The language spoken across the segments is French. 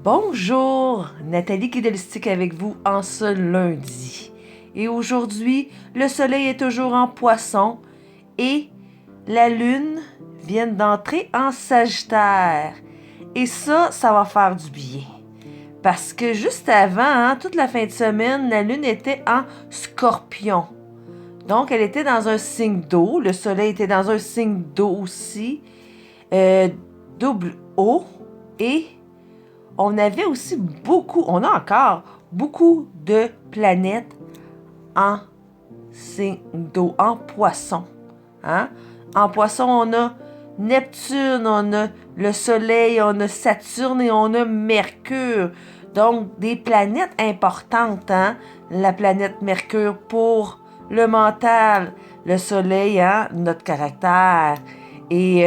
Bonjour, Nathalie Guidelistique avec vous en ce lundi. Et aujourd'hui, le soleil est toujours en Poisson et la lune vient d'entrer en Sagittaire. Et ça va faire du bien. Parce que juste avant, toute la fin de semaine, la lune était en Scorpion. Donc, elle était dans un signe d'eau. Le soleil était dans un signe d'eau aussi. Double O. Et on avait aussi on a encore beaucoup de planètes en signe d'eau, en Poisson. En Poisson, on a Neptune, on a le Soleil, on a Saturne et on a Mercure. Donc, des planètes importantes. La planète Mercure pour le mental, le Soleil, notre caractère. Et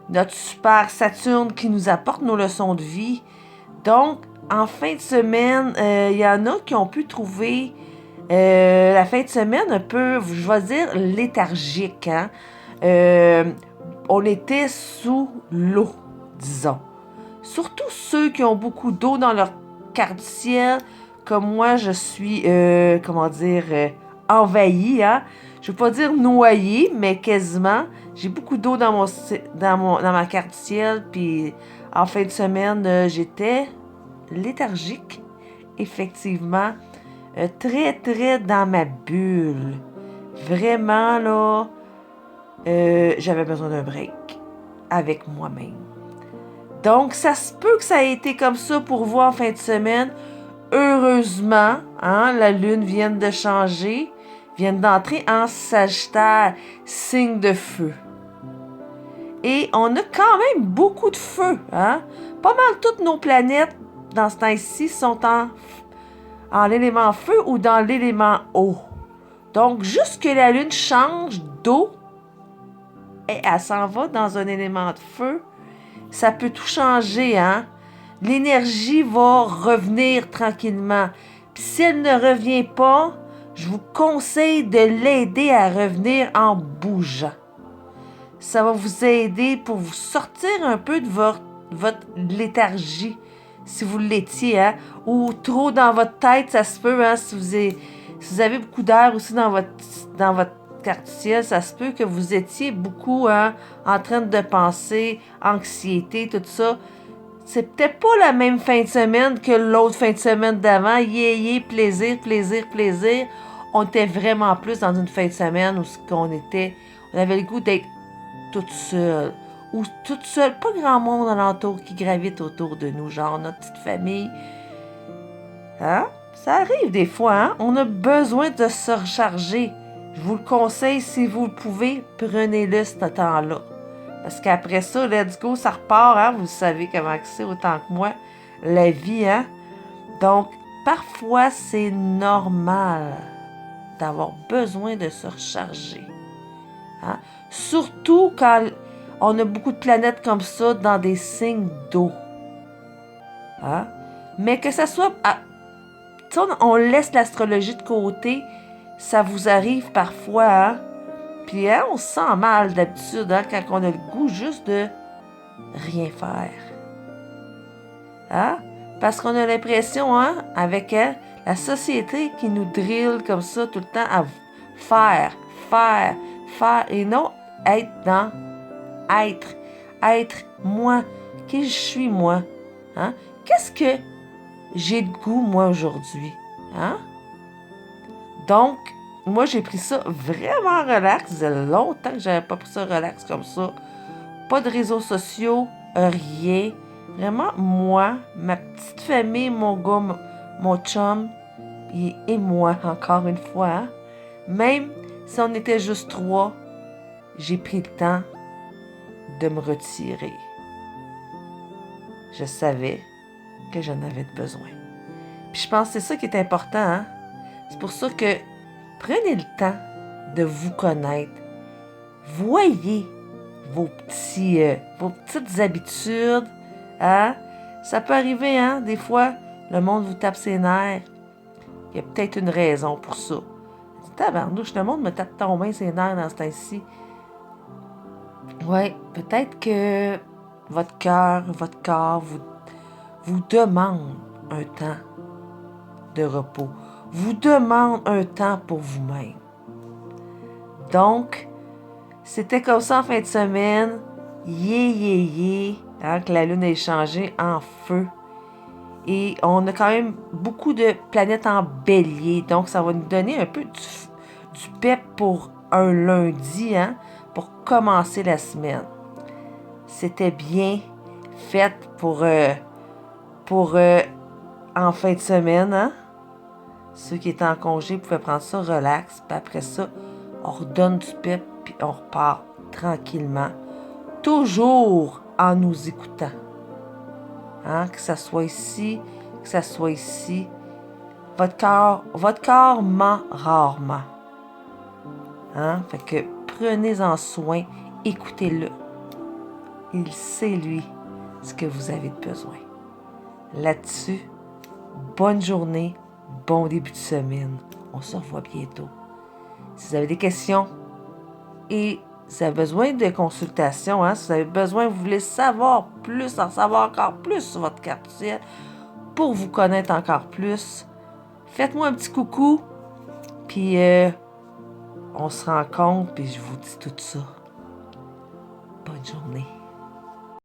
notre super Saturne qui nous apporte nos leçons de vie. Donc, en fin de semaine, il y en a qui ont pu trouver la fin de semaine un peu, je vais dire, léthargique. On était sous l'eau, disons. Surtout ceux qui ont beaucoup d'eau dans leur carte du ciel, comme moi, je suis, envahie. Je ne veux pas dire noyée, mais quasiment. J'ai beaucoup d'eau dans ma carte du ciel, puis en fin de semaine, j'étais léthargique, effectivement, très, très dans ma bulle. Vraiment, là, j'avais besoin d'un break avec moi-même. Donc, ça se peut que ça ait été comme ça pour vous en fin de semaine. Heureusement, la lune vient de changer, vient d'entrer en Sagittaire, signe de feu. Et on a quand même beaucoup de feu. Pas mal toutes nos planètes, dans ce temps-ci, sont en l'élément feu ou dans l'élément eau. Donc, juste que la lune change d'eau, et elle s'en va dans un élément de feu, ça peut tout changer. L'énergie va revenir tranquillement. Puis si elle ne revient pas, je vous conseille de l'aider à revenir en bougeant. Ça va vous aider pour vous sortir un peu de votre léthargie, si vous l'étiez, ou trop dans votre tête, ça se peut, si vous avez beaucoup d'air aussi dans votre carte du ciel, ça se peut que vous étiez beaucoup en train de penser, anxiété, tout ça. C'est peut-être pas la même fin de semaine que l'autre fin de semaine d'avant. Plaisir, plaisir, plaisir. On était vraiment plus dans une fin de semaine où on avait le goût d'être toute seule. Ou toute seule, pas grand monde alentour qui gravite autour de nous, genre notre petite famille. Ça arrive des fois, On a besoin de se recharger. Je vous le conseille, si vous le pouvez, prenez-le ce temps-là. Parce qu'après ça, let's go, ça repart, Vous savez comment c'est autant que moi, la vie, Donc, parfois, c'est normal d'avoir besoin de se recharger. Surtout quand on a beaucoup de planètes comme ça dans des signes d'eau. Mais que ça soit... on laisse l'astrologie de côté, ça vous arrive parfois, Puis on se sent mal d'habitude, quand on a le goût juste de rien faire. Parce qu'on a l'impression, avec la société qui nous drille comme ça tout le temps à faire, et non être dans être. Être moi. Qui je suis, moi? Qu'est-ce que j'ai de goût, moi, aujourd'hui? Donc, moi, j'ai pris ça vraiment relax. Ça faisait longtemps que j'avais pas pris ça relax comme ça. Pas de réseaux sociaux, rien. Vraiment, moi, ma petite famille, mon gars, mon chum, et moi, encore une fois. Même si on était juste 3, j'ai pris le temps de me retirer. Je savais que j'en avais besoin. Puis je pense que c'est ça qui est important. C'est pour ça que prenez le temps de vous connaître. Voyez vos petites habitudes. Ça peut arriver, des fois, le monde vous tape ses nerfs. Il y a peut-être une raison pour ça. Tabarnouche, le monde me tape tant bien ses nerfs dans ce temps-ci. Ouais, peut-être que votre cœur, votre corps vous demande un temps de repos, vous demande un temps pour vous-même. Donc, c'était comme ça en fin de semaine, que la lune est changée en feu. Et on a quand même beaucoup de planètes en bélier, donc ça va nous donner un peu du pep pour un lundi, pour commencer la semaine. C'était bien fait pour en fin de semaine, Ceux qui étaient en congé pouvaient prendre ça relax, puis après ça, on redonne du pep, puis on repart tranquillement, toujours en nous écoutant. Que ça soit ici, que ça soit ici. Votre corps ment rarement. Fait que prenez-en soin, écoutez-le. Il sait, lui, ce que vous avez de besoin. Là-dessus, bonne journée, bon début de semaine. On se revoit bientôt. Si vous avez des questions et si vous avez besoin de consultation, si vous avez besoin, vous voulez savoir plus, en savoir encore plus sur votre carte du ciel, pour vous connaître encore plus, faites-moi un petit coucou, puis on se rencontre, puis je vous dis tout ça. Bonne journée.